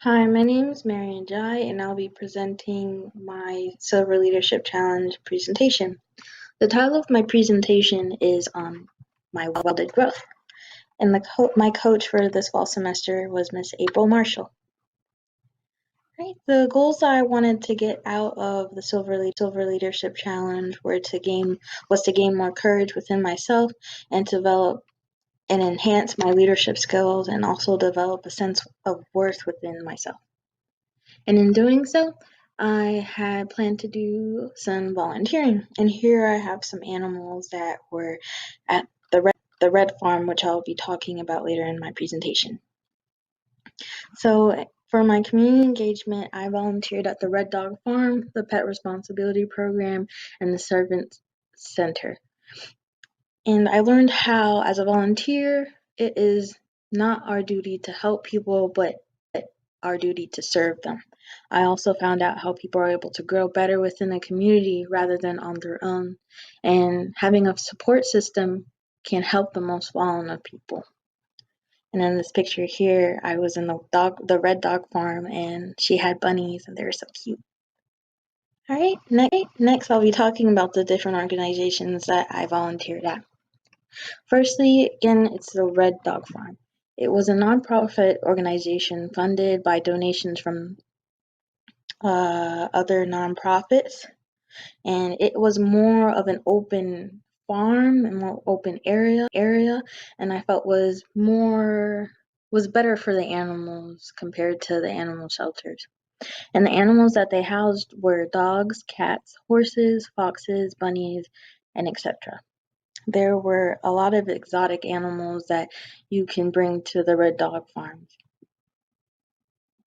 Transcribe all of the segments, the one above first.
Hi, my name is Mirian Njie, and I'll be presenting my Silver Leadership Challenge presentation. The title of my presentation is on my welded growth, and my coach for this fall semester was Miss April Marshall. Right, the goals that I wanted to get out of the Silver Leadership Challenge was to gain more courage within myself and to develop and enhance my leadership skills and also develop a sense of worth within myself. And in doing so, I had planned to do some volunteering. And here I have some animals that were at the red farm, which I'll be talking about later in my presentation. So for my community engagement, I volunteered at the Red Dog Farm, the Pet Responsibility Program, and the Servant Center. And I learned how, as a volunteer, it is not our duty to help people, but our duty to serve them. I also found out how people are able to grow better within a community rather than on their own, and having a support system can help the most vulnerable people. And in this picture here, I was in the Red Dog Farm, and she had bunnies, and they were so cute. All right, next I'll be talking about the different organizations that I volunteered at. Firstly, again, it's the Red Dog Farm. It was a nonprofit organization funded by donations from other nonprofits, and it was more of an open farm and more open area, and I felt was better for the animals compared to the animal shelters. And the animals that they housed were dogs, cats, horses, foxes, bunnies, and etc. There were a lot of exotic animals that you can bring to the Red Dog Farms.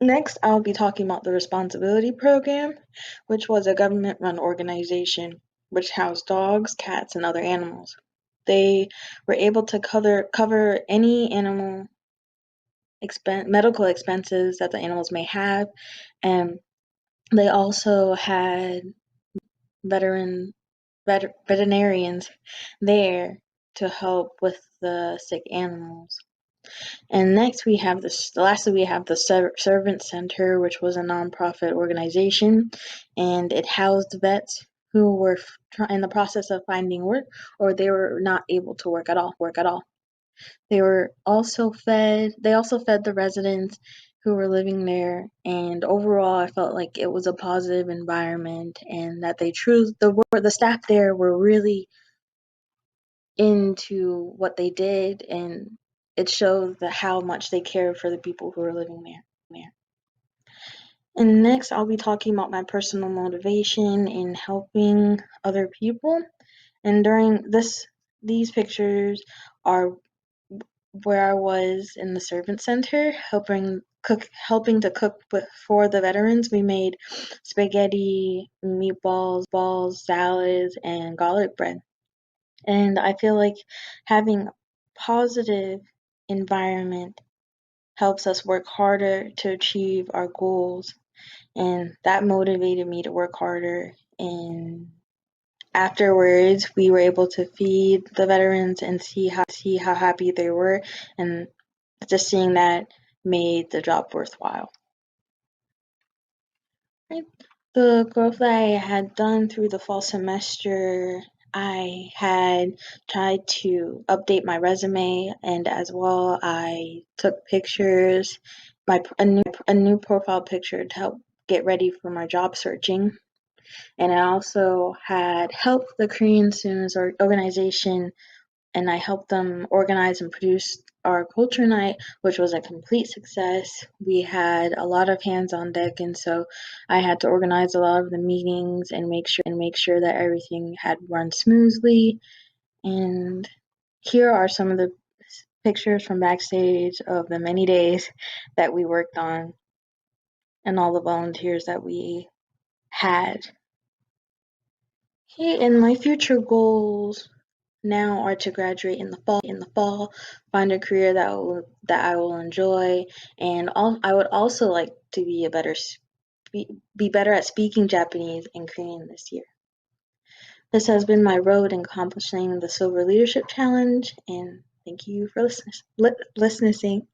Next, I'll be talking about the Responsibility Program, which was a government-run organization which housed dogs, cats, and other animals. They were able to cover any animal medical expenses that the animals may have, and they also had veterinarians there to help with the sick animals. And next lastly we have the Servant Center, which was a nonprofit organization, and it housed vets who were in the process of finding work, or they were not able to work at all. They also fed the residents who were living there, and overall I felt like it was a positive environment, and that the staff there were really into what they did, and it showed how much they cared for the people who were living there. And next, I'll be talking about my personal motivation in helping other people. And during these pictures are where I was in the servant center, helping to cook for the veterans. We made spaghetti, meatballs, salads, and garlic bread. And I feel like having a positive environment helps us work harder to achieve our goals, and that motivated me to work harder. And afterwards, we were able to feed the veterans and see how happy they were, and just seeing that made the job worthwhile. Right. The growth that I had done through the fall semester, I had tried to update my resume, and as well I took pictures, a new profile picture to help get ready for my job searching. And I also had helped the Korean Students organization, and I helped them organize and produce our culture night, which was a complete success. We had a lot of hands on deck, and so I had to organize a lot of the meetings and make sure that everything had run smoothly. And here are some of the pictures from backstage of the many days that we worked on and all the volunteers that we had. Okay, and my future goals now are to graduate in the fall, find a career that I will enjoy, and I would also like to be better at speaking Japanese and Korean this year. This has been my road in accomplishing the Silver Leadership Challenge, and thank you for listening.